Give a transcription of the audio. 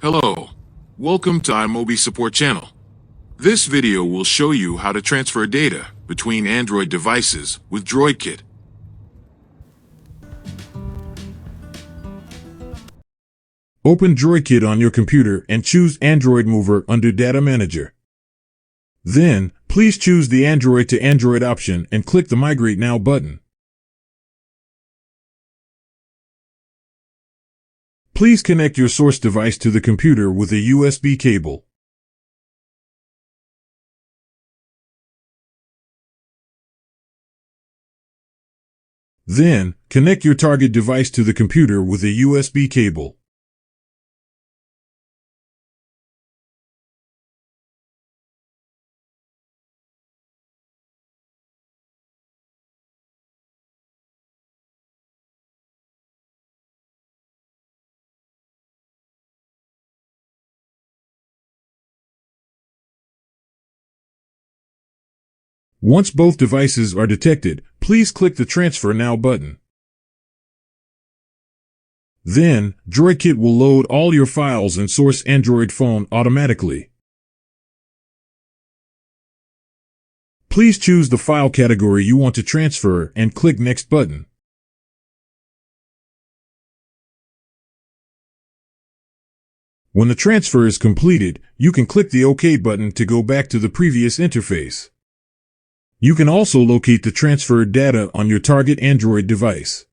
Hello, welcome to iMobi support channel. This video will show you how to transfer data between Android devices with DroidKit. Open DroidKit on your computer and choose Android Mover under Data Manager. Then, please choose the Android to Android option and click the Migrate Now button. Please connect your source device to the computer with a USB cable. Then, connect your target device to the computer with a USB cable. Once both devices are detected, please click the Transfer Now button. Then, DroidKit will load all your files and source Android phone automatically. Please choose the file category you want to transfer and click Next button. When the transfer is completed, you can click the OK button to go back to the previous interface. You can also locate the transferred data on your target Android device.